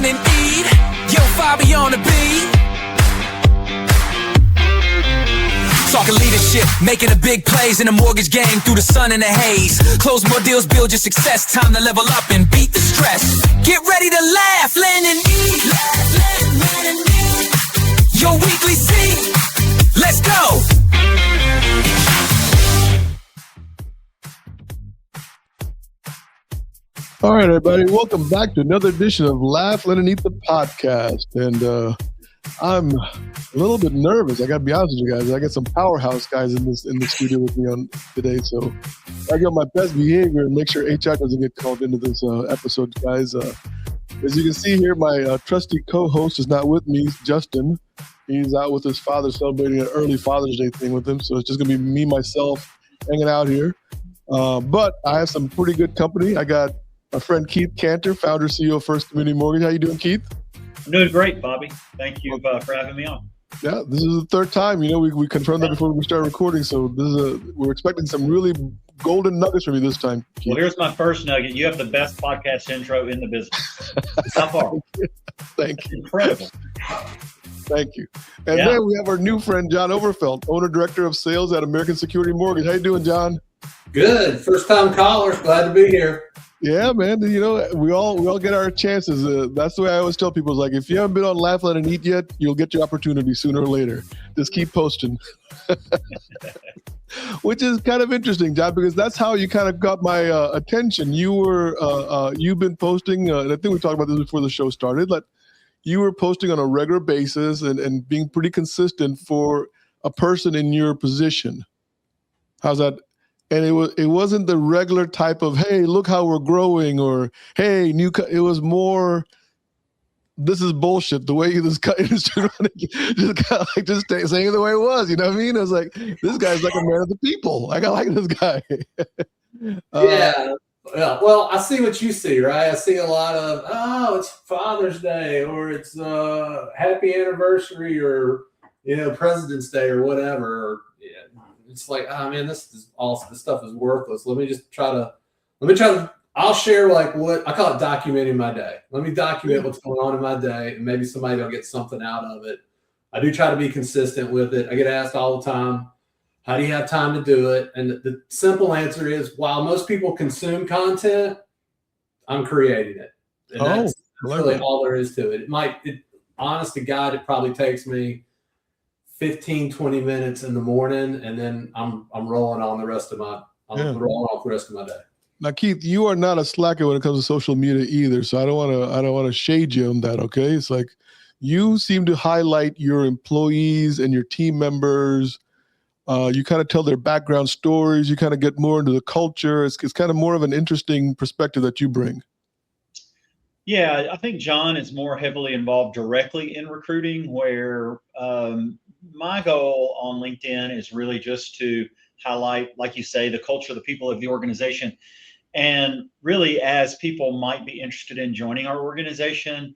Flynn and Eve. Yo, Fobby on the beat. Talking leadership, making the big plays in the mortgage game through the sun and the haze. Close more deals, build your success. Time to level up and beat the stress. Get ready to laugh, Lynn and Eve. Lynn and Eve. Your weekly C. Let's go. All right, everybody. Welcome back to another edition of Laugh Underneath the Podcast. And I'm a little bit nervous. I got to be honest with you guys. I got some powerhouse guys in the studio with me on today. So I got my best behavior and make sure HR doesn't get called into this episode, guys. As you can see here, my trusty co-host is not with me, Justin. He's out with his father celebrating an early Father's Day thing with him. So it's just going to be me, myself, hanging out here. But I have some pretty good company. I got my friend Keith Cantor, founder, CEO of First Community Mortgage. How you doing, Keith? I'm doing great, Bobby. Thank you for having me on. Yeah, this is the third time. You know, we confirmed that before we started recording. So this is we're expecting some really golden nuggets from you this time, Keith. Well, here's my first nugget. You have the best podcast intro in the business. How far? Thank you. Incredible. Thank you. And then we have our new friend, John Overfelt, owner, director of sales at American Security Mortgage. How you doing, John? Good. First time caller. Glad to be here. Yeah, man. You know, we all get our chances. That's the way I always tell people. It's like, if you haven't been on Laugh, Let, and Eat yet, you'll get your opportunity sooner or later. Just keep posting. Which is kind of interesting, John, because that's how you kind of got my attention. You've been posting, and I think we talked about this before the show started, like you were posting on a regular basis and being pretty consistent for a person in your position. How's that? And it wasn't the regular type of, hey, look how we're growing, or hey, it was more, this is bullshit. The way you just cut industry just saying it the way it was. You know what I mean? I was like, this guy's like a man of the people. Like, I like this guy. Yeah. Well, I see what you see, right? I see a lot of, it's Father's Day, or it's happy anniversary, or President's Day, or whatever. It's like, man, this stuff is worthless. Let me I'll share like what I call it, documenting my day. Let me document what's going on in my day, and maybe somebody will get something out of it. I do try to be consistent with it. I get asked all the time, how do you have time to do it? And the simple answer is, while most people consume content, I'm creating it. And that's really all there is to it. Honest to God, it probably takes me 15, 20 minutes in the morning, and then I'm rolling on the rest of rolling off the rest of my day. Now, Keith, you are not a slacker when it comes to social media either, so I don't want to shade you on that. Okay, it's like you seem to highlight your employees and your team members. You kind of tell their background stories. You kind of get more into the culture. It's kind of more of an interesting perspective that you bring. Yeah, I think John is more heavily involved directly in recruiting, where my goal on LinkedIn is really just to highlight, like you say, the culture, the people of the organization. And really, as people might be interested in joining our organization,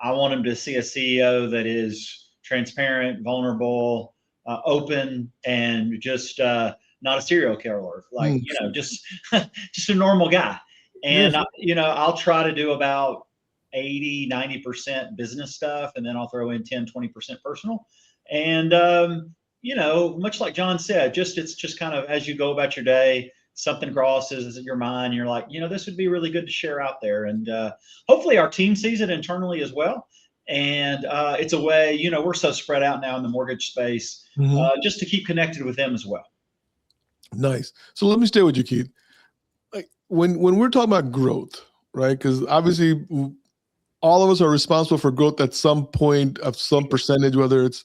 I want them to see a CEO that is transparent, vulnerable, open, and just not a serial killer, like, just a normal guy. And, I'll try to do about 80, 90% business stuff, and then I'll throw in 10, 20% personal. And, much like John said, it's just kind of, as you go about your day, something crosses your mind, and you're like, this would be really good to share out there. And hopefully our team sees it internally as well. And it's a way, we're so spread out now in the mortgage space, just to keep connected with them as well. Nice. So let me stay with you, Keith. Like when we're talking about growth, right? Because obviously all of us are responsible for growth at some point of some percentage, whether it's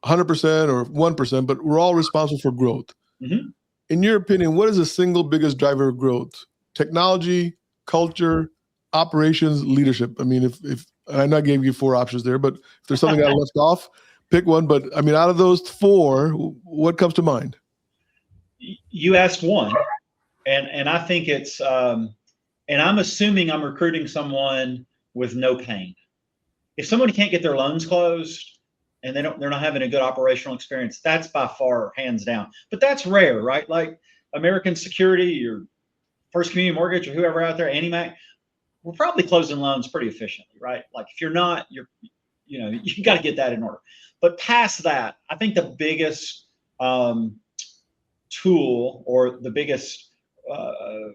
100% or 1%, but we're all responsible for growth. Mm-hmm. In your opinion, what is the single biggest driver of growth? Technology, culture, operations, leadership? I mean, if I know I gave you 4 options there, but if there's something I left off, pick one. But I mean, out of those 4, what comes to mind? You asked one, and I think it's, and I'm assuming I'm recruiting someone with no pain. If somebody can't get their loans closed and they're not having a good operational experience, that's by far hands down. But that's rare, right? Like American Security or First Community Mortgage or whoever out there, AnnieMac, we're probably closing loans pretty efficiently, right? Like if you're not, you got to get that in order. But past that, I think the biggest tool or the biggest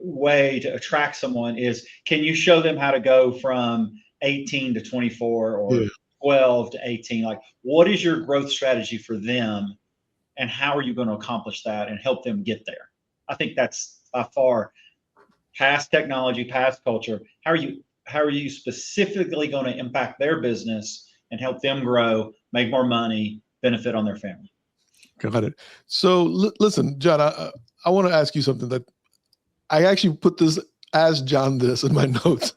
way to attract someone is, can you show them how to go from 18 to 24 or 12 to 18? Like, what is your growth strategy for them, and how are you going to accomplish that and help them get there? I think that's by far past technology, past culture. How are you specifically going to impact their business and help them grow, make more money, benefit on their family? Got it. So listen, John, I want to ask you something that I actually put this as John this in my notes.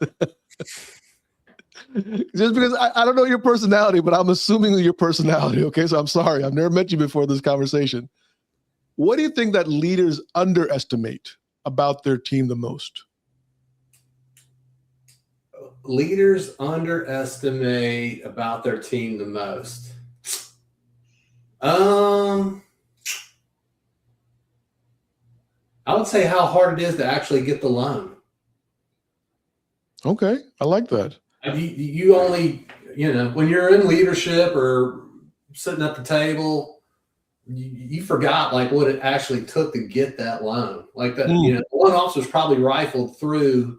Just because I don't know your personality, but I'm assuming your personality. Okay, so I'm sorry. I've never met you before this conversation. What do you think that leaders underestimate about their team the most? Leaders underestimate about their team the most. I would say how hard it is to actually get the loan. Okay, I like that. You only, when you're in leadership or sitting at the table, you forgot like what it actually took to get that loan. Like that, the loan officer's probably rifled through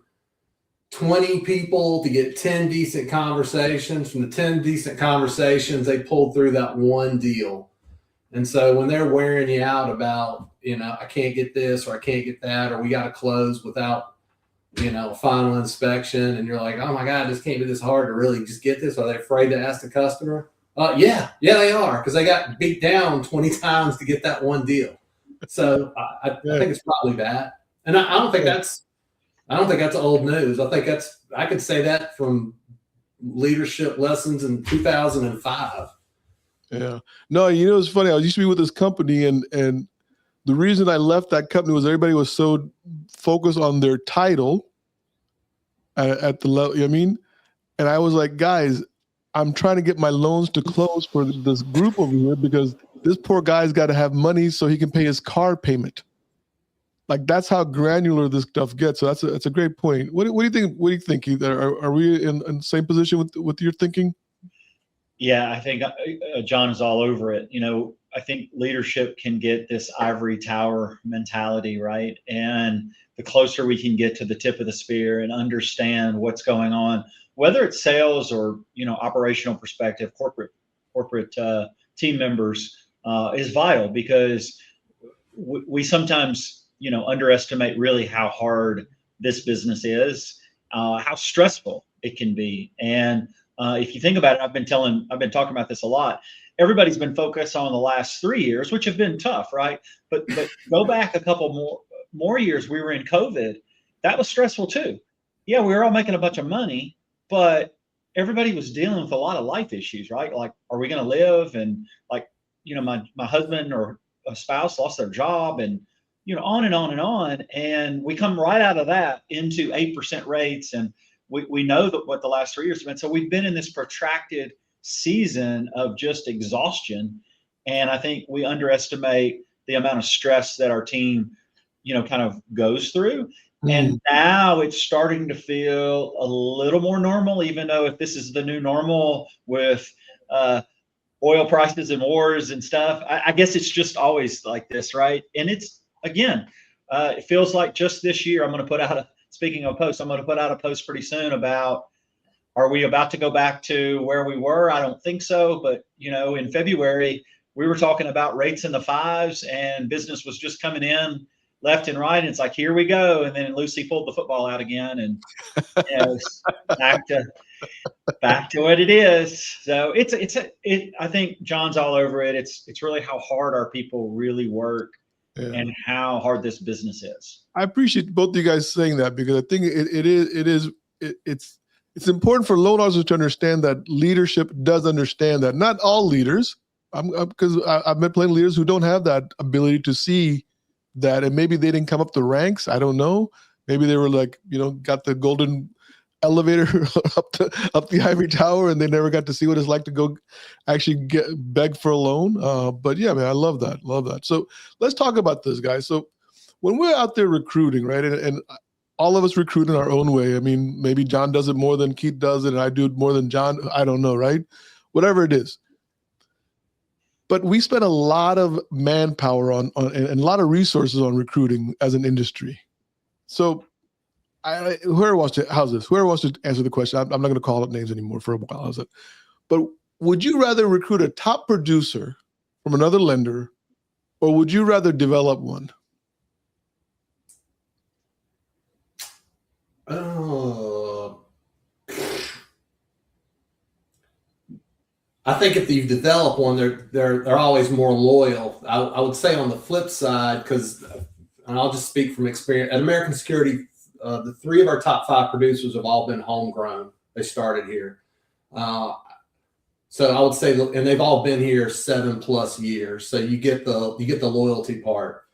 20 people to get 10 decent conversations. From the 10 decent conversations, they pulled through that one deal. And so when they're wearing you out about, I can't get this or I can't get that, or we got to close without, final inspection, and you're like, oh my God, this can't be this hard to really just get this. Are they afraid to ask the customer? Yeah, they are, because they got beat down 20 times to get that one deal. So I think it's probably that. And I don't think that's old news. I could say that from leadership lessons in 2005. Yeah. No, it's funny. I used to be with this company, and the reason I left that company was everybody was so focused on their title at the level, And I was like, guys, I'm trying to get my loans to close for this group over here because this poor guy's got to have money so he can pay his car payment. Like, that's how granular this stuff gets. So that's a great point. What do you think? What do you think? Are we in the same position with your thinking? Yeah, I think John is all over it. I think leadership can get this ivory tower mentality, right? And the closer we can get to the tip of the spear and understand what's going on, whether it's sales or, operational perspective, corporate team members, is vital, because we sometimes, underestimate really how hard this business is, how stressful it can be. And if you think about it, I've been talking about this a lot. Everybody's been focused on the last 3 years, which have been tough, right? But go back a couple more years. We were in COVID. That was stressful too. Yeah, we were all making a bunch of money, but everybody was dealing with a lot of life issues, right? Like, are we going to live? And like, my husband or a spouse lost their job, and on and on and on. And we come right out of that into 8% rates, and we know that what the last 3 years have been. So we've been in this protracted season of just exhaustion. And I think we underestimate the amount of stress that our team, kind of goes through. And now it's starting to feel a little more normal, even though if this is the new normal with oil prices and wars and stuff, I guess it's just always like this, right? And it's, again, it feels like just this year, I'm going to put out speaking of posts, I'm going to put out a post pretty soon about, are we about to go back to where we were? I don't think so. But, in February, we were talking about rates in the 5s, and business was just coming in left and right. And it's like, here we go. And then Lucy pulled the football out again, and it's back to what it is. So I think John's all over it. It's really how hard our people really work. Yeah. And how hard this business is. I appreciate both of you guys saying that, because I think it's important for loan officers to understand that leadership does understand that. Not all leaders, because I've met plenty of leaders who don't have that ability to see that, and maybe they didn't come up the ranks. I don't know. Maybe they were like, got the golden elevator up the ivory tower, and they never got to see what it's like to go actually beg for a loan. But yeah, man, I love that. So let's talk about this, guys. So when we're out there recruiting, right, and all of us recruit in our own way. I mean, maybe John does it more than Keith does it, and I do it more than John. I don't know, right? Whatever it is. But we spend a lot of manpower on and a lot of resources on recruiting as an industry. So whoever wants to answer the question, I'm not going to call out names anymore for a while. How's it? But would you rather recruit a top producer from another lender, or would you rather develop one? I think if you develop one, they're always more loyal. I would say on the flip side, because and I'll just speak from experience at American Security, the 3 of our top 5 producers have all been homegrown. They started here, so I would say, and they've all been here 7+ years. So you get the loyalty part.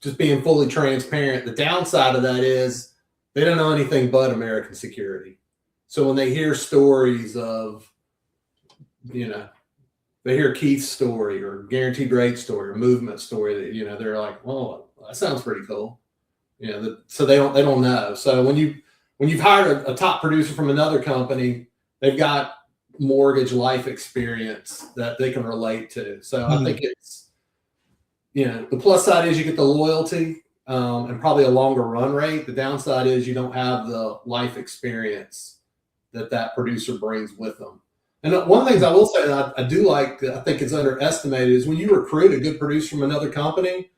Just being fully transparent. The downside of that is they don't know anything but American Security. So when they hear stories of, they hear Keith's story or Guaranteed Rate story or Movement story, that, they're like, well, that sounds pretty cool. So they don't know. So when you've hired a top producer from another company, they've got mortgage life experience that they can relate to. So I think it's, the plus side is you get the loyalty and probably a longer run rate. The downside is you don't have the life experience that producer brings with them. And one of the things I will say that I do like, I think it's underestimated, is when you recruit a good producer from another company,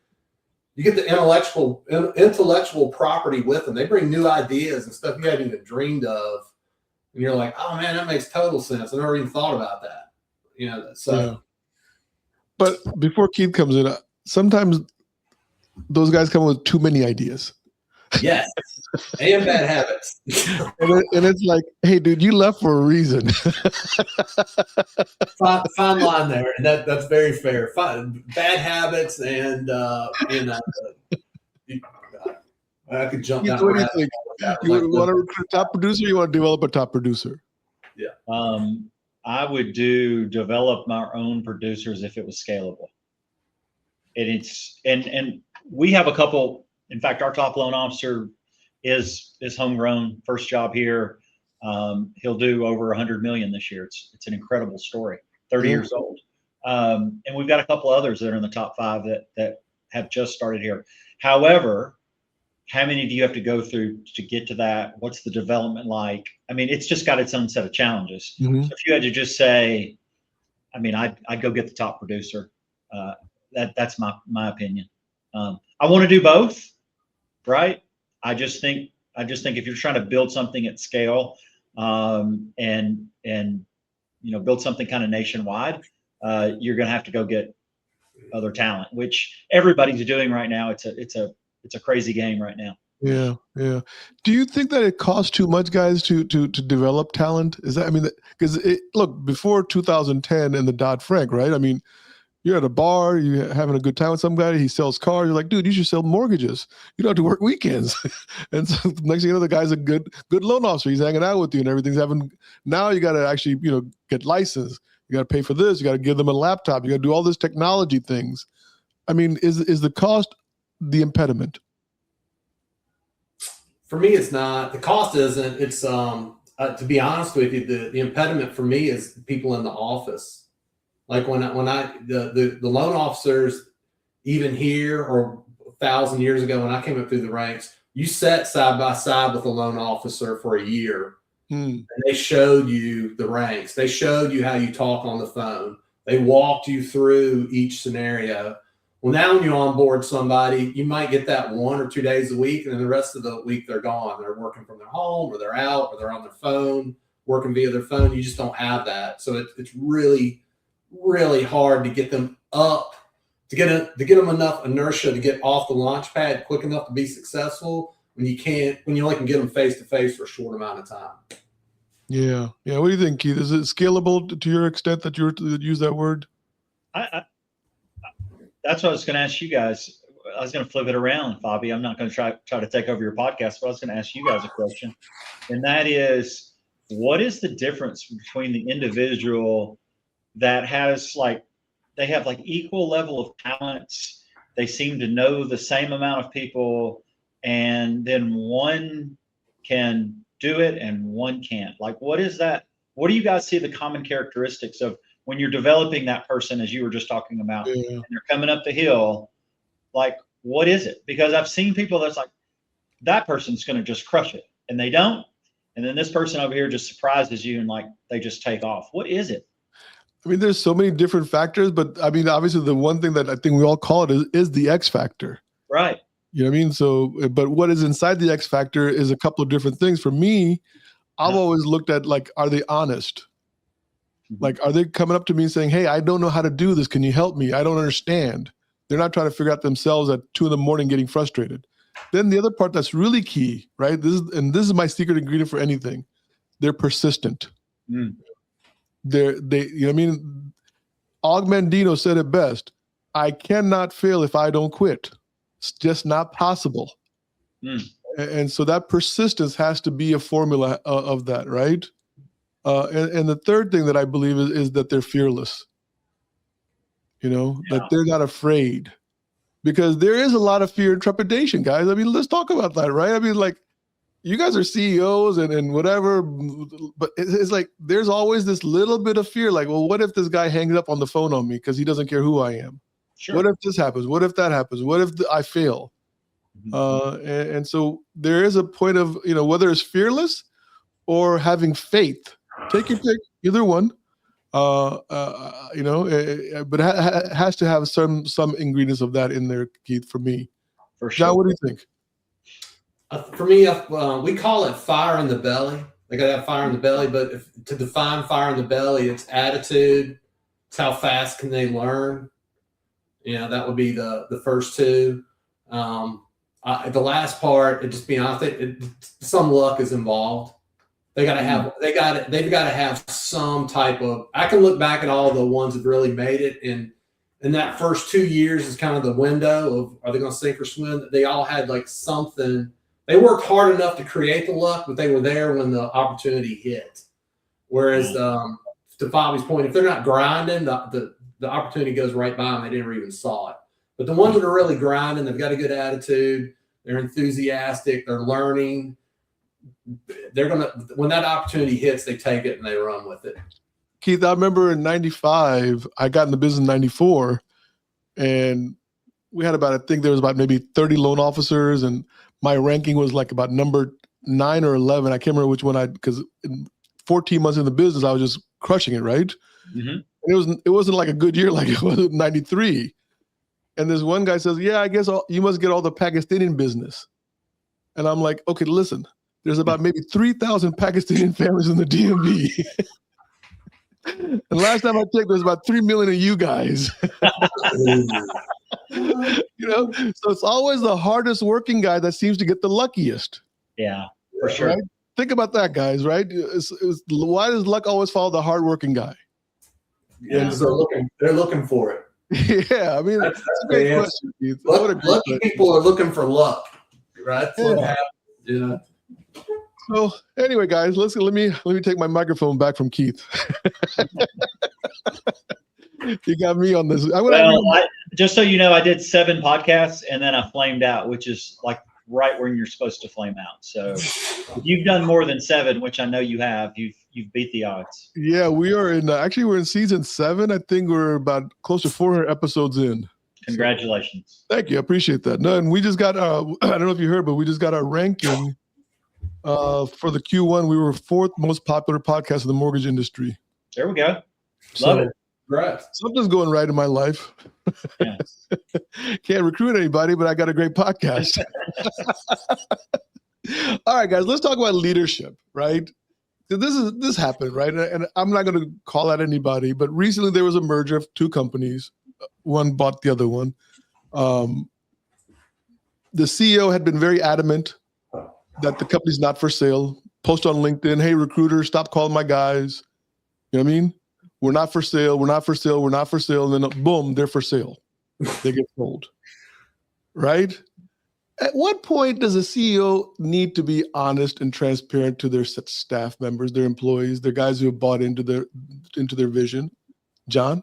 you get the intellectual property with them. They bring new ideas and stuff you hadn't even dreamed of. And you're like, oh man, that makes total sense. I never even thought about that. So. Yeah. But before Keith comes in, sometimes those guys come with too many ideas. Yes. And bad habits. and it's like, hey, dude, you left for a reason. Fine line there. And that's very fair. Bad habits and, I could jump down. What do you think? You want to recruit a top producer, or you want to develop a top producer? Yeah. I would develop our own producers if it was scalable. And we have a couple. In fact, our top loan officer is homegrown, first job here. He'll do over 100 million this year. It's an incredible story. 30 years old. And we've got a couple others that are in the top 5 that have just started here. However, how many do you have to go through to get to that? What's the development like? I mean, it's just got its own set of challenges. Mm-hmm. So if you had to just say, I mean, I'd go get the top producer. That's my opinion. I want to do both, right? I just think if you're trying to build something at scale, and build something kind of nationwide, you're going to have to go get other talent, which everybody's doing right now. It's a crazy game right now. Yeah. Do you think that it costs too much, guys, to develop talent? Is that, I mean, because look, before 2010 and the Dodd-Frank, right? I mean, you're at a bar, you're having a good time with somebody, he sells cars, you're like, dude, you should sell mortgages. You don't have to work weekends. And so next thing you know, the guy's a good loan officer. He's hanging out with you and everything's now you got to actually, get licensed. You got to pay for this. You got to give them a laptop. You got to do all this technology things. I mean, is the cost the impediment? For me, it's not. The cost isn't. It's to be honest with you, the impediment for me is people in the office. Like when the loan officers, even here or 1,000 years ago when I came up through the ranks, you sat side by side with a loan officer for a year, and they showed you the ranks. They showed you how you talk on the phone. They walked you through each scenario. Well, now when you onboard somebody, you might get that 1 or 2 days a week, and then the rest of the week they're gone. They're working from their home, or they're out, or they're on their phone, working via their phone. You just don't have that. So it's really, really hard to get them up, to get them enough inertia to get off the launch pad quick enough to be successful when you only can get them face to face for a short amount of time. Yeah. What do you think, Keith? Is it scalable to your extent that you use that word? That's what I was going to ask you guys. I was going to flip it around, Fobby. I'm not going to try to take over your podcast, but I was going to ask you guys a question. And that is, what is the difference between the individual that has they have equal level of talents, they seem to know the same amount of people, and then one can do it and one can't. Like, what is that? What do you guys see the common characteristics of when you're developing that person, as you were just talking about, and they're coming up the hill? Like, what is it? Because I've seen people that's like, that person's going to just crush it, and they don't. And then this person over here just surprises you and like they just take off. What is it? I mean, there's so many different factors, but I mean, obviously the one thing that I think we all call it is the X factor. Right. You know what I mean? So, but what is inside the X factor is a couple of different things. For me, I've always looked at, like, are they honest? Like, are they coming up to me and saying, hey, I don't know how to do this. Can you help me? I don't understand. They're not trying to figure out themselves at 2 a.m. getting frustrated. Then the other part that's really key, right? This is my secret ingredient for anything. They're persistent. Mm. You know what I mean? Og Mandino said it best. I cannot fail if I don't quit. It's just not possible. Mm. And so that persistence has to be a formula of that, right? And the third thing that I believe is that they're fearless. You know, that they're not afraid. Because there is a lot of fear and trepidation, guys. I mean, let's talk about that, right? I mean, like, you guys are CEOs and whatever, but it's like there's always this little bit of fear. Like, well, what if this guy hangs up on the phone on me because he doesn't care who I am? Sure. What if this happens? What if that happens? What if I fail? And so there is a point of, you know, whether it's fearless or having faith. Take your pick, either one. You know, but it has to have some ingredients of that in there, Keith, for me. For sure. John, what do you think? For me, we call it fire in the belly. They got to have fire in the belly, but to define fire in the belly, it's attitude. It's how fast can they learn. You know, that would be the first two. The last part, it just being honest, some luck is involved. They've got to have some type of. I can look back at all the ones that really made it, and that first 2 years is kind of the window of, are they going to sink or swim? They all had like something. They worked hard enough to create the luck, but they were there when the opportunity hit. Whereas, to Fobby's point, if they're not grinding, the opportunity goes right by them. They never even saw it. But the ones that are really grinding, they've got a good attitude. They're enthusiastic. They're learning. They're going to, when that opportunity hits, they take it and they run with it. Keith, I remember in 95, I got in the business in 94, and we had about, I think there was about maybe 30 loan officers, and my ranking was like about number 9 or 11. I can't remember which one because in 14 months in the business, I was just crushing it, right? Mm-hmm. It wasn't like a good year like it was in 93. And this one guy says, yeah, I guess you must get all the Pakistani business. And I'm like, okay, listen, there's about maybe 3,000 Pakistani families in the DMV. And last time I checked, there's about 3 million of you guys. You know, so it's always the hardest working guy that seems to get the luckiest. Yeah, for sure. Right? Think about that, guys, right? Why does luck always follow the hard working guy? Yeah, so they're looking for it. Yeah, I mean, that's a great question, Keith. Lucky people are looking for luck, right? That's what happens. Yeah. So anyway, guys, let me take my microphone back from Keith. You got me on this. Just so you know, I did 7 podcasts and then I flamed out, which is like right when you're supposed to flame out. So if you've done more than 7, which I know you have, you've beat the odds. Yeah, we are in. Actually, we're in season 7. I think we're about close to 400 episodes in. Congratulations! So, thank you. I appreciate that. No, and we just got. I don't know if you heard, but we just got our ranking. For the Q1, we were 4th most popular podcast in the mortgage industry. There we go. Love it. Right. Something's going right in my life. Yeah. Can't recruit anybody, but I got a great podcast. All right, guys, let's talk about leadership, right? This happened, right? And I'm not going to call out anybody, but recently there was a merger of 2 companies. One bought the other one. The CEO had been very adamant that the company's not for sale. Post on LinkedIn, hey, recruiters, stop calling my guys. You know what I mean? We're not for sale. We're not for sale. We're not for sale. And then boom, they're for sale. They get sold. Right? At what point does a CEO need to be honest and transparent to their staff members, their employees, their guys who have bought into their vision? John?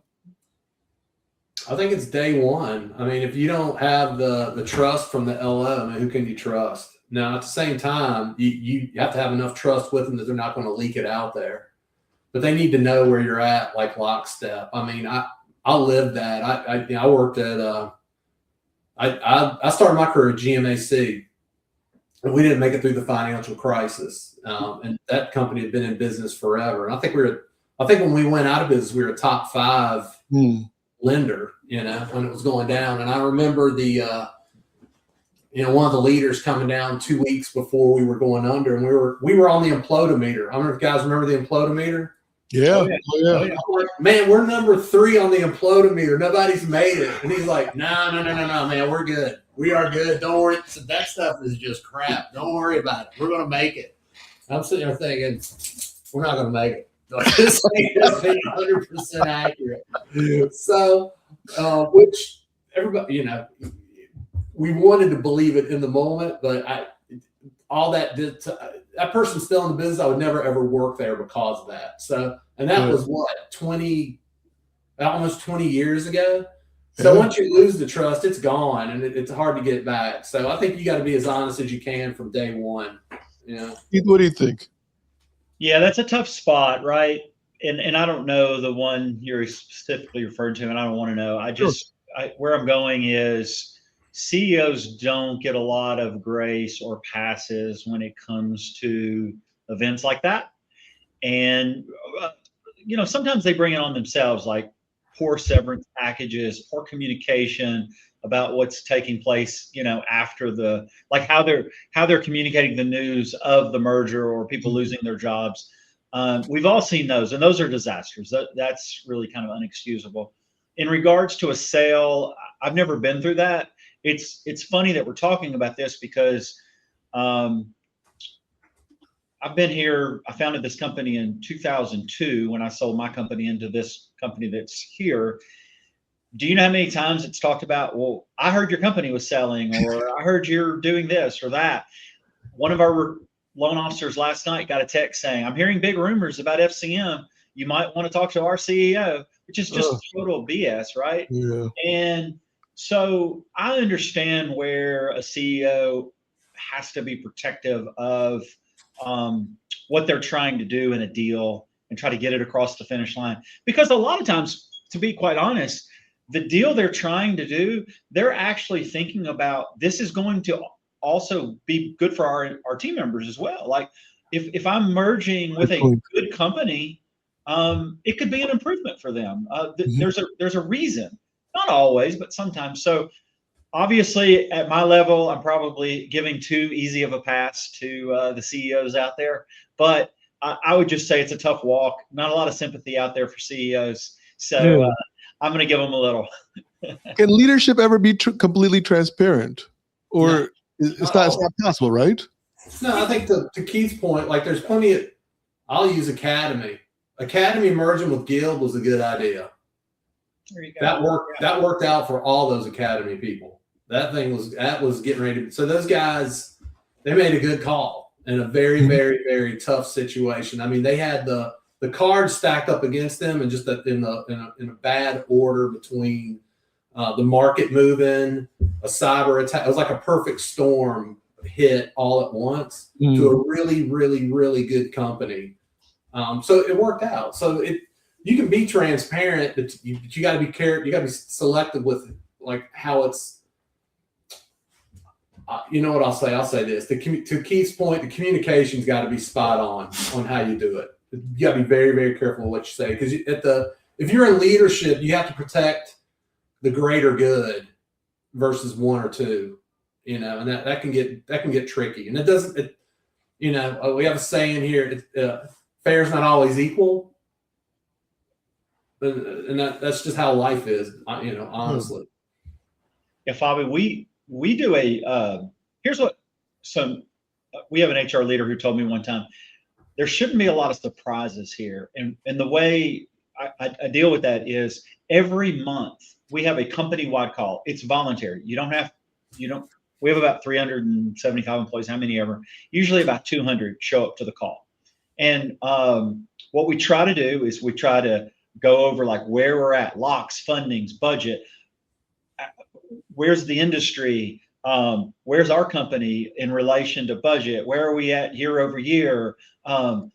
I think it's day one. I mean, if you don't have the trust from the LO, I mean, who can you trust? Now, at the same time, you have to have enough trust with them that they're not going to leak it out there. But they need to know where you're at, like lockstep. I mean, I lived that. I worked at I started my career at GMAC, and we didn't make it through the financial crisis. And that company had been in business forever. And I think when we went out of business, we were a top 5 lender, when it was going down. And I remember one of the leaders coming down 2 weeks before we were going under, and we were on the implodometer. I don't know if you guys remember the implodometer. Yeah. Oh, yeah. Man, we're number 3 on the implodometer. Nobody's made it. And he's like, no, man, we're good. We are good. Don't worry. So that stuff is just crap. Don't worry about it. We're going to make it. I'm sitting there thinking, we're not going to make it. Like, this ain't 100% accurate. So, which everybody, we wanted to believe it in the moment, but that person's still in the business. I would never ever work there because of that. So, and that was almost 20 years ago. So once you lose the trust, it's gone, and it's hard to get back. So I think you got to be as honest as you can from day one. Keith, what do you think? Yeah, that's a tough spot, right? And I don't know the one you're specifically referring to, and I don't want to know. Where I'm going is, CEOs don't get a lot of grace or passes when it comes to events like that. And, sometimes they bring it on themselves, like poor severance packages, poor communication about what's taking place, after how they're communicating the news of the merger or people losing their jobs. We've all seen those, and those are disasters. That's really kind of unexcusable. In regards to a sale, I've never been through that. It's funny that we're talking about this because I've been here. I founded this company in 2002 when I sold my company into this company that's here. Do you know how many times it's talked about, well, I heard your company was selling, or I heard you're doing this or that? One of our loan officers last night got a text saying, I'm hearing big rumors about FCM. You might want to talk to our CEO, which is just total BS, right? Yeah. And so I understand where a CEO has to be protective of what they're trying to do in a deal and try to get it across the finish line. Because a lot of times, to be quite honest, the deal they're trying to do, they're actually thinking about, this is going to also be good for our team members as well. Like if I'm merging with a good company, it could be an improvement for them. There's a reason. Not always, but sometimes. So obviously at my level, I'm probably giving too easy of a pass to the CEOs out there, but I would just say it's a tough walk. Not a lot of sympathy out there for CEOs. So I'm going to give them a little. Can leadership ever be completely transparent? Or it's not possible, right? No, I think to Keith's point, like there's plenty of, I'll use Academy. Academy merging with Guild was a good idea. There you go. That worked out for all those Academy people. That was getting ready. So those guys, they made a good call in a very, very, very tough situation. I mean, they had the cards stacked up against them, and just in a bad order between the market moving, a cyber attack. It was like a perfect storm hit all at once to a really, really, really good company. So it worked out. So you can be transparent, but you got to be careful. You got to be selective with like how it's. You know what I'll say? I'll say this: to Keith's point, the communication's got to be spot on how you do it. You got to be very, very careful with what you say, because if you're in leadership, you have to protect the greater good versus one or two. And that can get tricky, and it doesn't. We have a saying here: fair's not always equal. And that's just how life is, honestly. Yeah, Fobby, we do we have an HR leader who told me one time, there shouldn't be a lot of surprises here. And the way I deal with that is every month we have a company-wide call. It's voluntary. We have about 375 employees, how many ever? Usually about 200 show up to the call. And what we try to do is we try to go over like where we're at, locks, fundings, budget, where's the industry? Where's our company in relation to budget? Where are we at year over year? And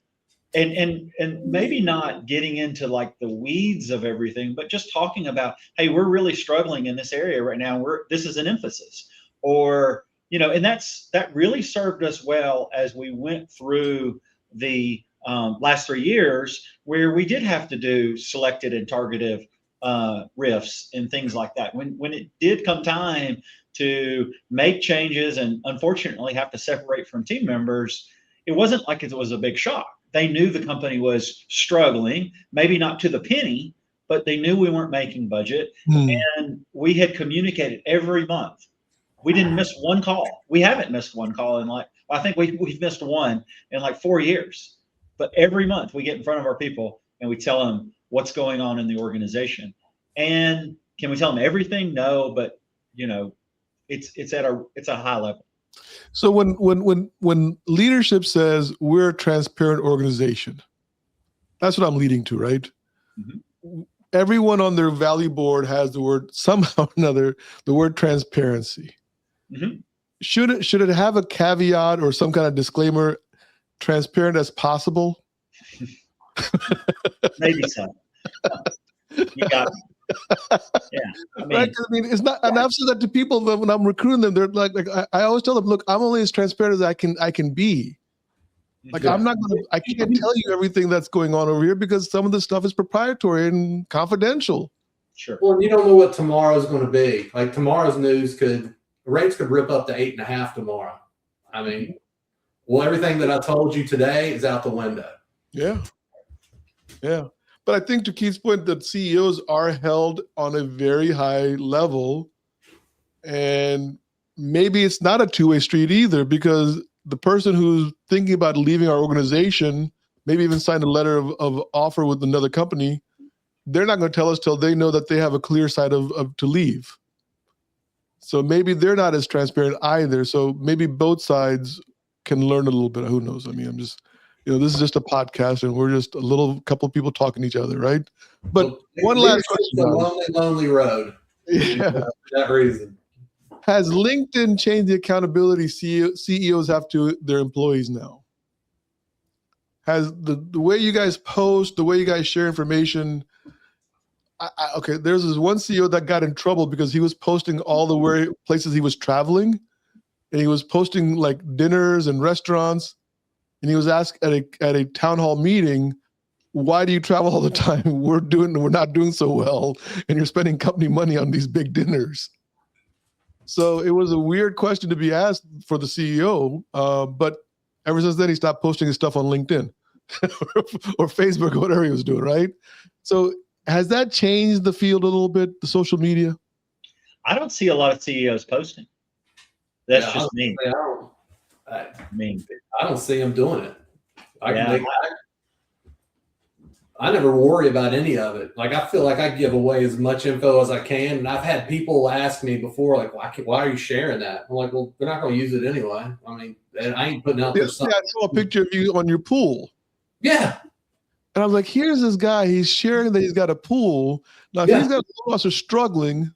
maybe not getting into like the weeds of everything, but just talking about, hey, we're really struggling in this area right now. This is an emphasis, or and that really served us well as we went through the last 3 years, where we did have to do selected and targeted riffs and things like that. When it did come time to make changes and unfortunately have to separate from team members, it wasn't like it was a big shock. They knew the company was struggling, maybe not to the penny, but they knew we weren't making budget. And we had communicated every month. We didn't miss one call. We haven't missed one call in I think we've missed one in like 4 years. But every month we get in front of our people and we tell them what's going on in the organization. And can we tell them everything? No, but it's a high level. So when leadership says we're a transparent organization, that's what I'm leading to, right? Mm-hmm. Everyone on their value board has the word, somehow or another, the word transparency. Mm-hmm. Should it have a caveat or some kind of disclaimer, transparent as possible? Maybe so. You got it. Yeah, right. I mean, it's not. And I've said that to people that when I'm recruiting them, they're like I always tell them, look, I'm only as transparent as I can be. Like I'm not gonna. I can't tell you everything that's going on over here because some of the stuff is proprietary and confidential. Sure. Well, you don't know what tomorrow's going to be. Like tomorrow's news rates could rip up to 8.5 tomorrow. I mean, well, everything that I told you today is out the window. Yeah. Yeah. But I think to Keith's point, that CEOs are held on a very high level, and maybe it's not a two-way street either, because the person who's thinking about leaving our organization, maybe even signed a letter of offer with another company, they're not going to tell us till they know that they have a clear side of to leave. So maybe they're not as transparent either. So maybe both sides can learn a little bit. Who knows? I mean, I'm just... this is just a podcast, and we're just a couple of people talking to each other, right? But one last question. It's a lonely road. Yeah. For that reason. Has LinkedIn changed the accountability CEOs have to their employees now? Has the way you guys post, the way you guys share information? Okay, there's this one CEO that got in trouble because he was posting all the places he was traveling, and he was posting like dinners and restaurants. And he was asked at a town hall meeting, why do you travel all the time? We're not doing so well, and you're spending company money on these big dinners. So it was a weird question to be asked for the CEO, but ever since then he stopped posting his stuff on LinkedIn or Facebook or whatever he was doing, right? So has that changed the field a little bit, the social media? I don't see a lot of CEOs posting. That's just me. I don't see them doing it. I never worry about any of it. Like I feel like I give away as much info as I can, and I've had people ask me before, like, "Why are you sharing that?" I'm like, "Well, they're not going to use it anyway. I mean, I ain't putting out there something." I saw a picture of you on your pool. Yeah, and I was like, "Here's this guy. He's sharing that he's got a pool. Now, if he's got us are struggling,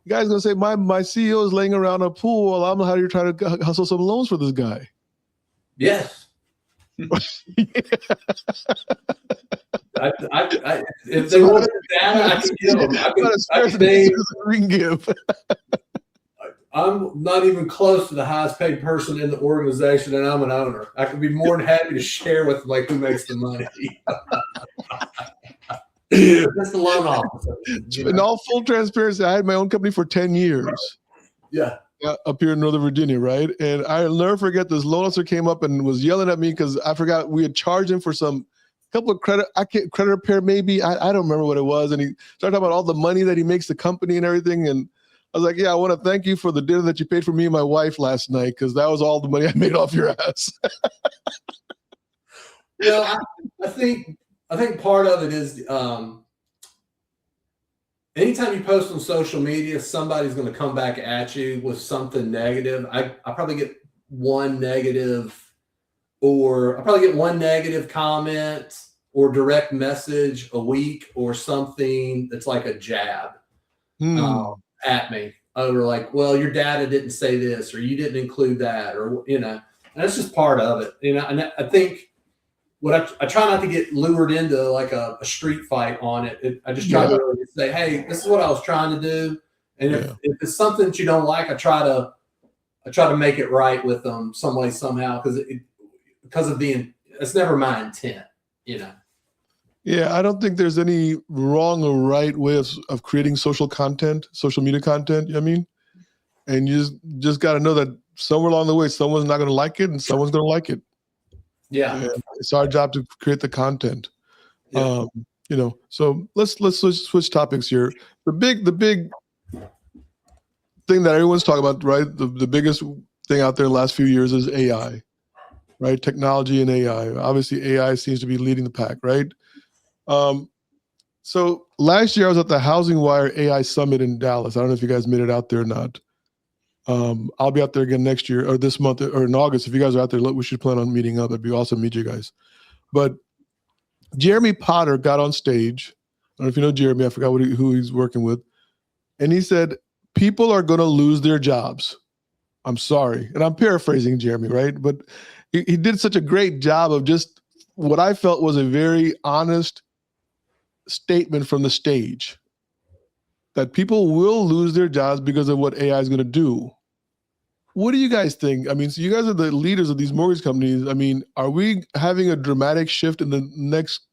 the guy's going to say, my CEO is laying around a pool while I'm out here trying to hustle some loans for this guy." Yes. If they wanted data, I could give them. I'm not even close to the highest paid person in the organization, and I'm an owner. I could be more than happy to share with them, like, who makes the money. That's the loan officer. In all full transparency, I had my own company for 10 years. Yeah. Up here in Northern Virginia, right? And I'll never forget, this loan officer came up and was yelling at me because I forgot we had charged him for some couple of credit repair, maybe. I don't remember what it was. And he started talking about all the money that he makes the company and everything. And I was like, yeah, I want to thank you for the dinner that you paid for me and my wife last night, because that was all the money I made off your ass. I think part of it is anytime you post on social media, somebody's going to come back at you with something negative. I probably get one negative comment or direct message a week, or something that's like a jab. at me over like, well, your data didn't say this, or you didn't include that, or, and that's just part of it. And I think what I try not to get lured into like a street fight on it. I just try to really say, hey, this is what I was trying to do. And if it's something that you don't like, I try to make it right with them some way, somehow, because of it's never my intent, Yeah, I don't think there's any wrong or right way of creating social media content. I mean, and you just got to know that somewhere along the way, someone's not going to like it and someone's going to like it. Yeah. It's our job to create the content. Yeah. So let's switch topics here. The big thing that everyone's talking about, right? The biggest thing out there in the last few years is AI, right? Technology and AI. Obviously, AI seems to be leading the pack, right? So last year I was at the Housing Wire AI Summit in Dallas. I don't know if you guys made it out there or not. I'll be out there again next year or this month or in August. If you guys are out there, we should plan on meeting up. It'd be awesome to meet you guys. But Jeremy Potter got on stage. I don't know if you know Jeremy. I forgot who he's working with. And he said, people are going to lose their jobs. I'm sorry. And I'm paraphrasing Jeremy, right? But he did such a great job of just what I felt was a very honest statement from the stage that people will lose their jobs because of what AI is going to do. What do you guys think? I mean, so you guys are the leaders of these mortgage companies. I mean, are we having a dramatic shift in the next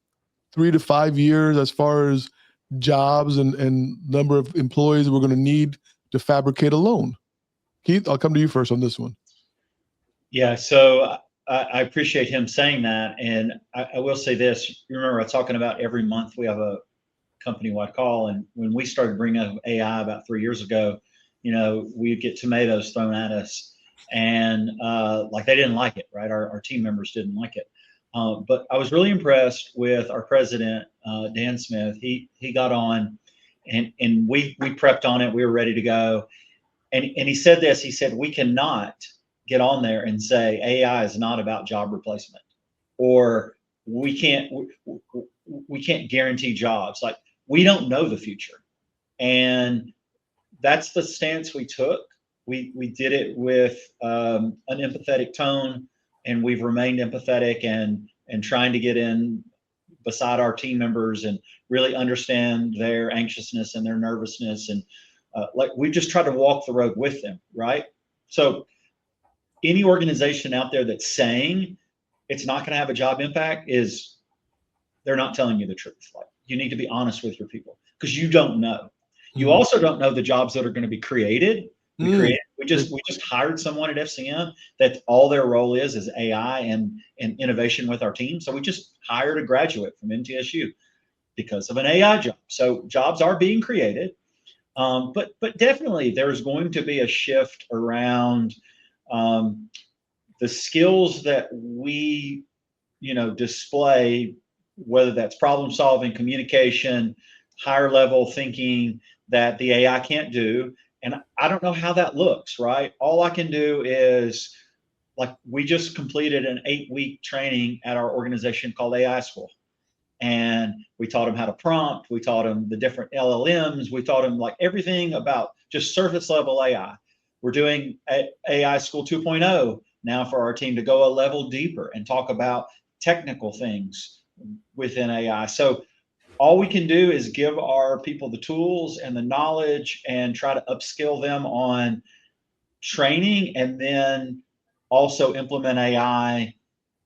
3 to 5 years as far as jobs and number of employees we're going to need to fabricate a loan? Keith, I'll come to you first on this one. Yeah, so I appreciate him saying that. And I will say this, you remember I was talking about every month we have a company-wide call. And when we started bringing up AI about 3 years ago, we'd get tomatoes thrown at us, and like they didn't like it, right? Our team members didn't like it. But I was really impressed with our president, Dan Smith. He got on and we prepped on it. We were ready to go. And he said this, he said, we cannot get on there and say AI is not about job replacement, or we can't guarantee jobs. Like, we don't know the future. And that's the stance we took. We did it with an empathetic tone, and we've remained empathetic and trying to get in beside our team members and really understand their anxiousness and their nervousness. And like, we just try to walk the road with them, right? So any organization out there that's saying it's not going to have a job impact they're not telling you the truth. Like, you need to be honest with your people, because you don't know. You also don't know the jobs that are going to be created. We just hired someone at FCM that all their role is AI and innovation with our team. So we just hired a graduate from MTSU because of an AI job. So jobs are being created, but definitely there's going to be a shift around the skills that we display, whether that's problem solving, communication, higher level thinking, that the AI can't do. And I don't know how that looks, right? All I can do is, like, we just completed an 8-week training at our organization called AI School. And we taught them how to prompt. We taught them the different LLMs. We taught them like everything about just surface level AI. We're doing AI School 2.0 now for our team to go a level deeper and talk about technical things within AI. So all we can do is give our people the tools and the knowledge and try to upskill them on training, and then also implement AI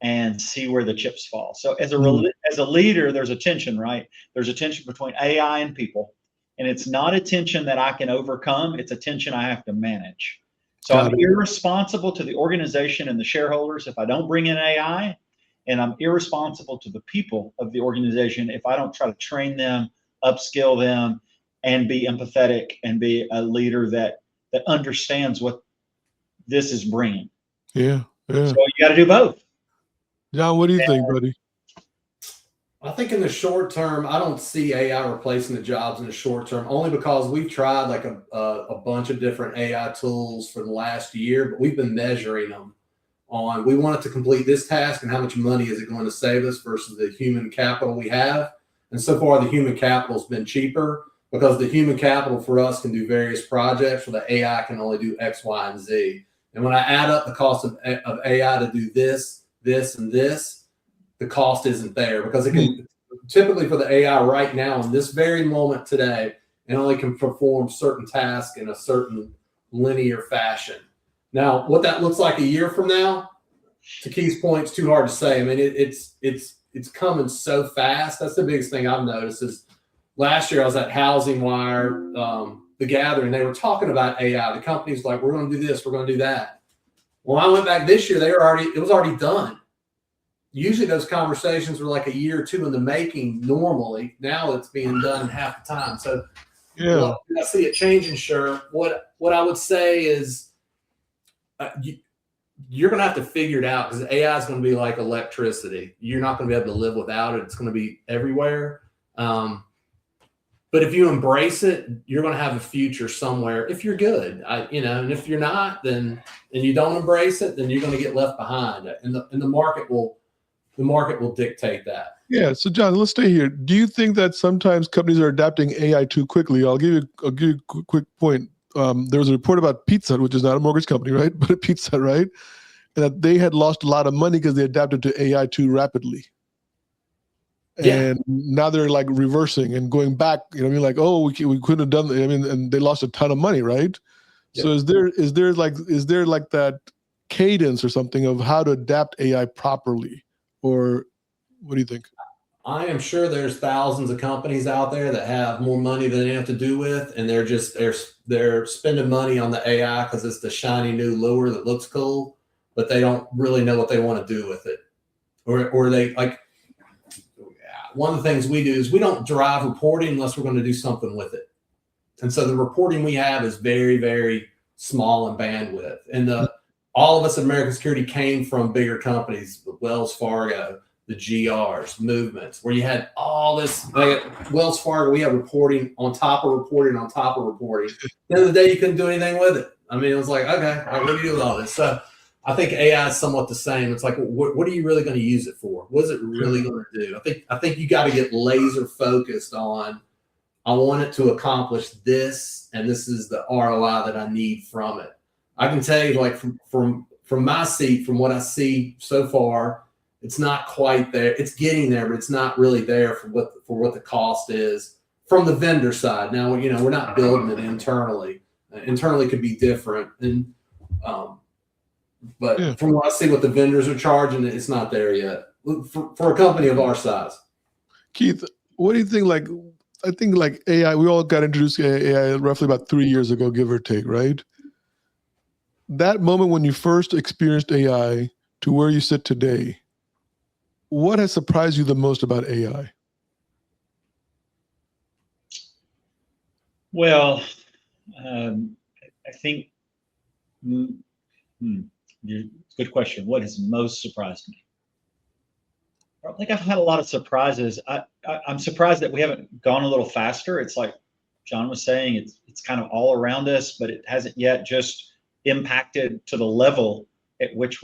and see where the chips fall. So as a leader, there's a tension, right? There's a tension between AI and people, and it's not a tension that I can overcome. It's a tension I have to manage. So I'm irresponsible to the organization and the shareholders if I don't bring in AI. And I'm irresponsible to the people of the organization if I don't try to train them, upskill them, and be empathetic and be a leader that understands what this is bringing. Yeah. So you got to do both. John, what do you think, buddy? I think in the short term, I don't see AI replacing the jobs in the short term, only because we've tried like a bunch of different AI tools for the last year, but we've been measuring them on, we want it to complete this task and how much money is it going to save us versus the human capital we have. And so far the human capital has been cheaper, because the human capital for us can do various projects where the AI can only do X, Y, and Z. And when I add up the cost of AI to do this, and this, the cost isn't there because it can typically for the AI right now in this very moment today, it only can perform certain tasks in a certain linear fashion. Now, what that looks like a year from now, to Keith's point, it's too hard to say. I mean, it's coming so fast. That's the biggest thing I've noticed is last year I was at Housing Wire, the gathering. They were talking about AI. The company's like, we're going to do this, we're going to do that. Well, I went back this year. It was already done. Usually those conversations were like a year or two in the making. Normally, now it's being done in half the time. So, Yeah. I see it changing. Sure. What I would say is, you're going to have to figure it out because AI is going to be like electricity. You're not going to be able to live without it. It's going to be everywhere. But if you embrace it, you're going to have a future somewhere. If you're good, and if you're not, and you don't embrace it, then you're going to get left behind. And the market will dictate that. Yeah. So John, let's stay here. Do you think that sometimes companies are adapting AI too quickly? I'll give you a quick point. There was a report about Pizza Hut, which is not a mortgage company, right? But a Pizza Hut, right? And that they had lost a lot of money because they adapted to AI too rapidly. Yeah. And now they're like reversing and going back. You know what I mean? Like, oh, we couldn't have done that. I mean, and they lost a ton of money, right? Yeah. So is there like that cadence or something of how to adapt AI properly, or what do you think? I am sure there's thousands of companies out there that have more money than they have to do with, and they're spending money on the AI because it's the shiny new lure that looks cool, but they don't really know what they want to do with it, or they like. One of the things we do is we don't drive reporting unless we're going to do something with it, and so the reporting we have is very, very small in bandwidth. And all of us at American Security came from bigger companies, Wells Fargo, the GRs, movements, where you had all this. Like Wells Fargo, we had reporting on top of reporting on top of reporting. At the end of the day, you couldn't do anything with it. I mean, it was like, okay, all right, what do you do with all this? So I think AI is somewhat the same. It's like, what are you really going to use it for? What is it really going to do? I think you got to get laser focused on, I want it to accomplish this, and this is the ROI that I need from it. I can tell you, like from my seat, from what I see so far, it's not quite there. It's getting there, but it's not really there for what the cost is from the vendor side. Now, we're not building it internally. Internally could be different, and but from what I see, what the vendors are charging, it's not there yet for a company of our size. Keith, what do you think? Like, I think like AI, we all got introduced to AI roughly about 3 years ago, give or take, right? That moment when you first experienced AI to where you sit today, what has surprised you the most about AI? Well, I think, good question. What has most surprised me? I don't think I've had a lot of surprises. I'm surprised that we haven't gone a little faster. It's like John was saying, it's kind of all around us, but it hasn't yet just impacted to the level at which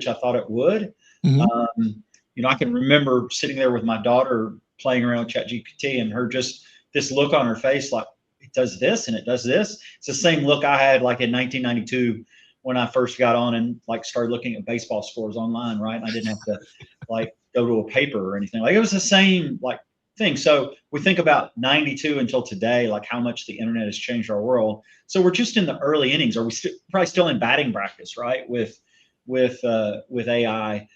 I thought it would. Mm-hmm. I can remember sitting there with my daughter playing around with ChatGPT and her just this look on her face, like, it does this and it does this. It's the same look I had like in 1992 when I first got on and like started looking at baseball scores online, right? And I didn't have to like go to a paper or anything. Like it was the same like thing. So we think about 92 until today, like how much the internet has changed our world. So we're just in the early innings. Are we probably still in batting practice, right? With AI.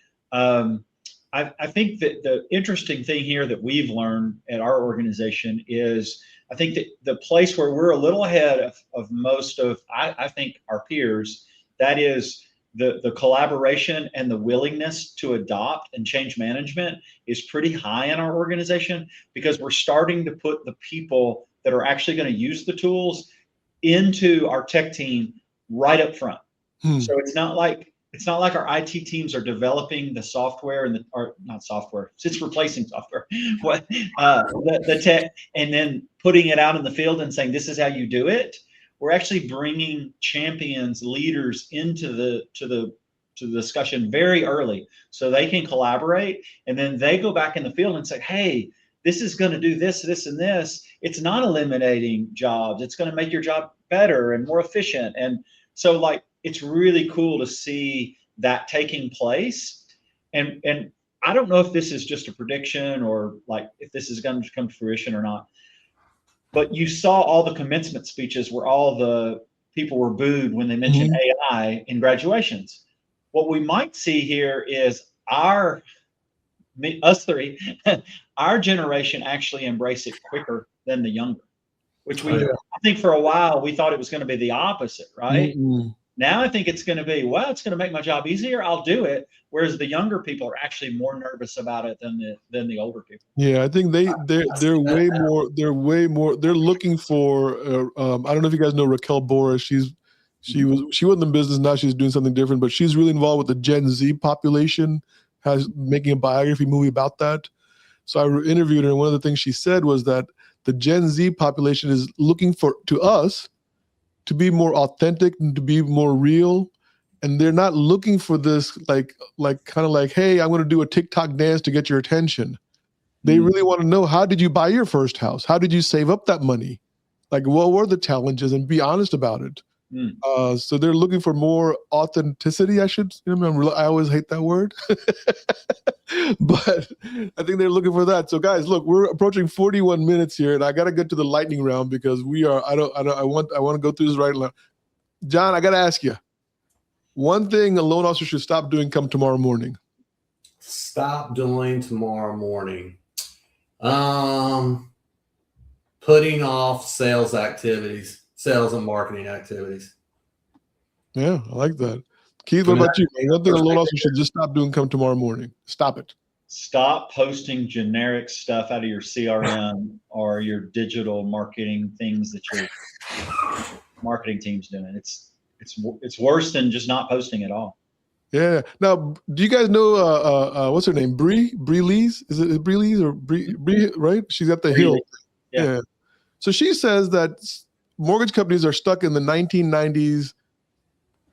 I think that the interesting thing here that we've learned at our organization is I think that the place where we're a little ahead of most of, I think, our peers, that is the collaboration and the willingness to adopt and change management is pretty high in our organization because we're starting to put the people that are actually going to use the tools into our tech team right up front. So it's not like our IT teams are developing the software or not software, it's replacing software, the tech, and then putting it out in the field and saying, this is how you do it. We're actually bringing champions, leaders into the discussion very early so they can collaborate. And then they go back in the field and say, hey, this is going to do this, this, and this. It's not eliminating jobs. It's going to make your job better and more efficient. And so like, it's really cool to see that taking place. And I don't know if this is just a prediction or like if this is going to come to fruition or not, but you saw all the commencement speeches where all the people were booed when they mentioned AI in graduations. What we might see here is us three, our generation actually embrace it quicker than the younger, which I think for a while we thought it was going to be the opposite, right? Now I think it's going to be, well, it's going to make my job easier. I'll do it. Whereas the younger people are actually more nervous about it than the older people. Yeah, I think they're way more. They're looking for. I don't know if you guys know Raquel Boris. She wasn't in business. Now she's doing something different. But she's really involved with the Gen Z population. Making a biography movie about that. So I interviewed her, and one of the things she said was that the Gen Z population is looking to us to be more authentic and to be more real. And they're not looking for this like kind of like, hey, I'm going to do a TikTok dance to get your attention. They really want to know, how did you buy your first house? How did you save up that money? Like, what were the challenges? And be honest about it. So they're looking for more authenticity. I always hate that word, but I think they're looking for that. So guys, look, we're approaching 41 minutes here, and I got to get to the lightning round because I want to go through this right now. John, I got to ask you, one thing a loan officer should stop doing come tomorrow morning. Stop doing tomorrow morning. Putting off sales and marketing activities. Yeah, I like that. Keith, what about you? One thing a loan officer should just stop doing come tomorrow morning. Stop it. Stop posting generic stuff out of your CRM or your digital marketing things that your marketing team's doing. It's worse than just not posting at all. Yeah. Now, do you guys know what's her name? Bree Lees? Is it Bree Lees or Bree? Right? She's at the Hill. Yeah. So she says that mortgage companies are stuck in the 1990s,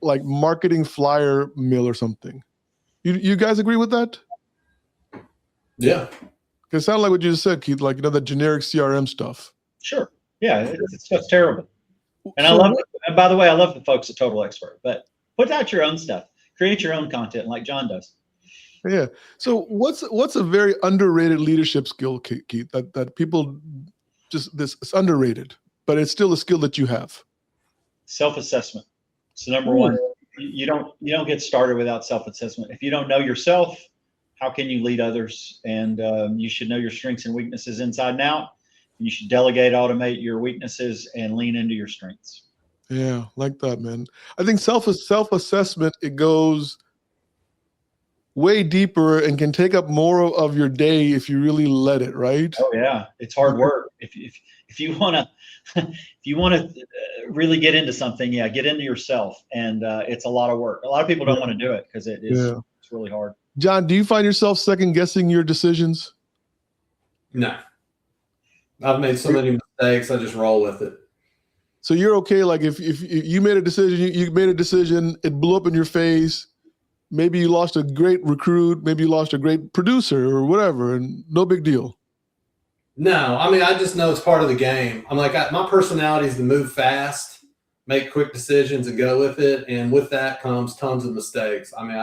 like marketing flyer mill or something. You guys agree with that? Yeah. It sounded like what you just said, Keith, like, the generic CRM stuff. Sure. Yeah, it's terrible. And I love it. And by the way, I love the folks at Total Expert, but put out your own stuff. Create your own content like John does. Yeah. So what's a very underrated leadership skill, Keith, that people it's underrated, but it's still a skill that you have? Self-assessment. So number one, you don't get started without self-assessment. If you don't know yourself, how can you lead others? And you should know your strengths and weaknesses inside and out. You should delegate, automate your weaknesses, and lean into your strengths. Yeah, like that, man. I think self-assessment, it goes way deeper and can take up more of your day if you really let it, right? Oh yeah, it's hard work. If you want to really get into something, get into yourself, and it's a lot of work. A lot of people don't want to do it because it's really hard. John, do you find yourself second guessing your decisions? No. I've made so many mistakes, I just roll with it. So you're okay, like if you made a decision, it blew up in your face. Maybe you lost a great recruit, maybe you lost a great producer or whatever, and no big deal. No, I mean, I just know it's part of the game. I'm like, my personality is to move fast, make quick decisions, and go with it. And with that comes tons of mistakes. I mean,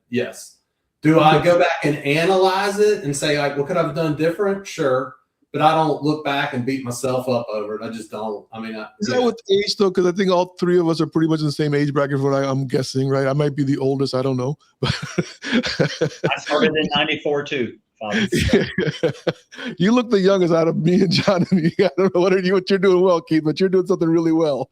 yes. Do I go back and analyze it and say, like, what could I have done different? Sure. But I don't look back and beat myself up over it. I just don't. I mean, is that with age though? Because I think all three of us are pretty much in the same age bracket. For what I'm guessing, right? I might be the oldest. I don't know. I started in '94 too. You look the youngest out of me and John. I don't know what you're doing well, Keith, but you're doing something really well.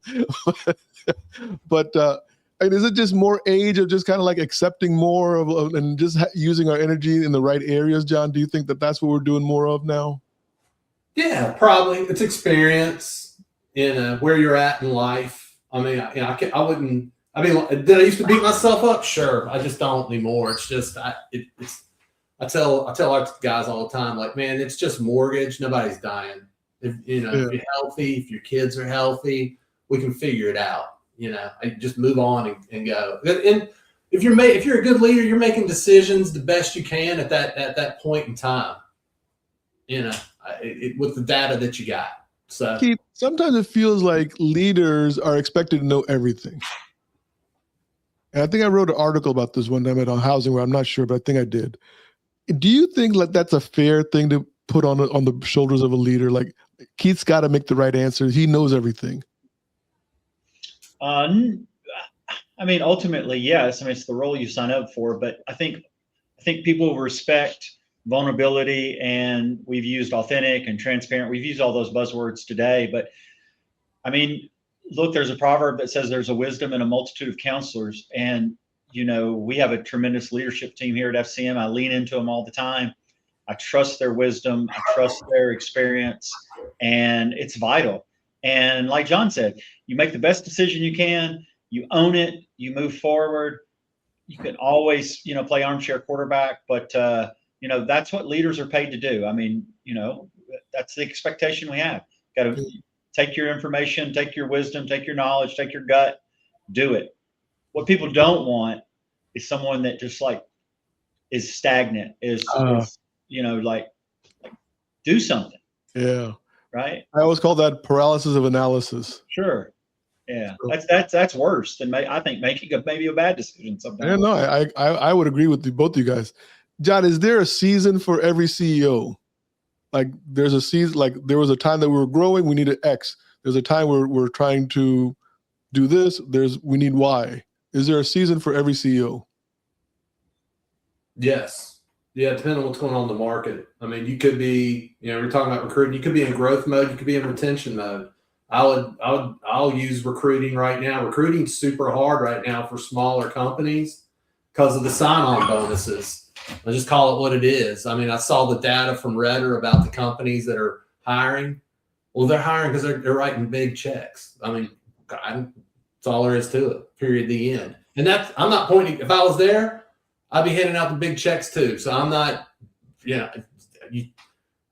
But and is it just more age of just kind of like accepting more of and just using our energy in the right areas, John? Do you think that that's what we're doing more of now? Yeah, probably. It's experience in where you're at in life. I mean, I wouldn't. I mean, did I used to beat myself up? Sure, I just don't anymore. It's just I tell our guys all the time, like, man, it's just mortgage. Nobody's dying. If you're healthy, if your kids are healthy, we can figure it out. I just move on and go. And if you're a good leader, you're making decisions the best you can at that point in time. with the data that you got. So Keith, sometimes it feels like leaders are expected to know everything. And I think I wrote an article about this one time on housing where I'm not sure, but I think I did. Do you think like that's a fair thing to put on the shoulders of a leader? Like Keith's got to make the right answers. He knows everything. I mean, ultimately, yes. I mean, it's the role you sign up for, but I think people respect vulnerability, and we've used authentic and transparent. We've used all those buzzwords today, but I mean, look, there's a proverb that says there's a wisdom in a multitude of counselors. And, we have a tremendous leadership team here at FCM. I lean into them all the time. I trust their wisdom. I trust their experience, and it's vital. And like John said, you make the best decision you can, you own it, you move forward. You can always, play armchair quarterback, but, that's what leaders are paid to do. I mean, that's the expectation we have. Got to take your information, take your wisdom, take your knowledge, take your gut, do it. What people don't want is someone that just is stagnant, do something. Yeah. Right. I always call that paralysis of analysis. Sure. Yeah. That's worse than I think making maybe a bad decision sometimes. Yeah, no, I would agree with both of you guys. John, is there a season for every CEO? Like there's a season, like there was a time that we were growing, we needed X. There's a time where we're trying to do this, we need Y. Is there a season for every CEO? Yes. Yeah, depending on what's going on in the market. I mean, you could be, we're talking about recruiting, you could be in growth mode, you could be in retention mode. I'll use recruiting right now. Recruiting's super hard right now for smaller companies because of the sign-on bonuses. I'll just call it what it is. I mean, I saw the data from Redder about the companies that are hiring. Well, they're hiring because they're writing big checks. I mean, that's all there is to it, period, the end. And I'm not pointing, if I was there, I'd be handing out the big checks too. So I'm not,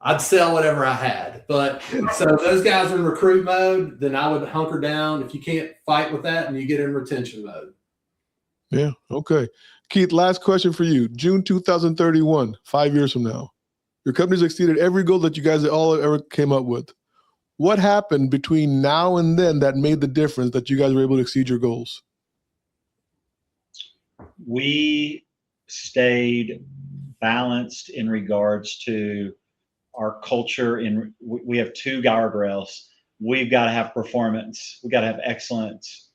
I'd sell whatever I had. But so if those guys are in recruit mode, then I would hunker down. If you can't fight with that, and you get in retention mode. Yeah. Okay. Keith, last question for you. June 2031, 5 years from now, your company's exceeded every goal that you guys all ever came up with. What happened between now and then that made the difference that you guys were able to exceed your goals? We stayed balanced in regards to our culture. We have two guardrails. We've got to have performance. We've got to have excellence.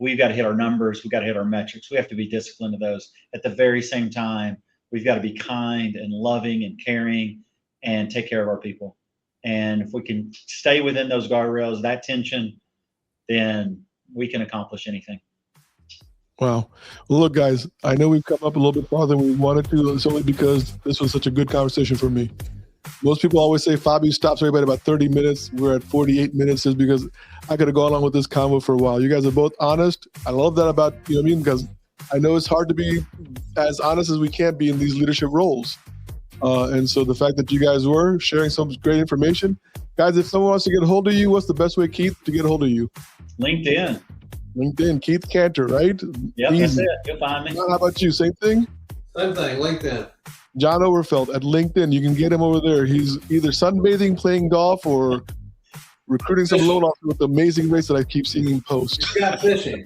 We've got to hit our numbers. We've got to hit our metrics. We have to be disciplined to those. At the very same time, we've got to be kind and loving and caring and take care of our people. And if we can stay within those guardrails, that tension, then we can accomplish anything. Wow. Well, look, guys, I know we've come up a little bit farther than we wanted to. It's only because this was such a good conversation for me. Most people always say Fobby stops everybody about 30 minutes. We're at 48 minutes just because I could have gone along with this convo for a while. You guys are both honest. I love that about, because I know it's hard to be as honest as we can be in these leadership roles. And so the fact that you guys were sharing some great information. Guys, if someone wants to get a hold of you, what's the best way, Keith, to get a hold of you? LinkedIn, Keith Cantor, right? Yep, that's it. You'll find me. How about you? Same thing? Same thing, LinkedIn. John Overfelt at LinkedIn. You can get him over there. He's either sunbathing, playing golf, or recruiting some loan officers with the amazing rates that I keep seeing him post. He's got fishing.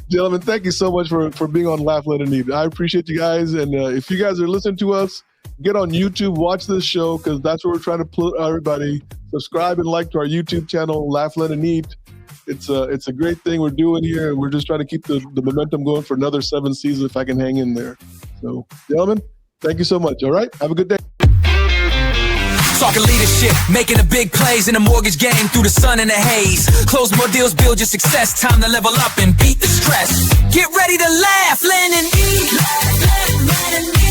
Gentlemen, thank you so much for being on Laugh, Let, and Eat. I appreciate you guys. And if you guys are listening to us, get on YouTube, watch this show, because that's where we're trying to put everybody. Subscribe and like to our YouTube channel, Laugh, Let, and Eat. It's a great thing we're doing here. We're just trying to keep the momentum going for another 7 seasons if I can hang in there. So, gentlemen, thank you so much. All right? Have a good day. Talking leadership, making the big plays in the mortgage game through the sun and the haze. Close more deals, build your success. Time to level up and beat the stress. Get ready to laugh, land and eat. Laugh, let, and eat.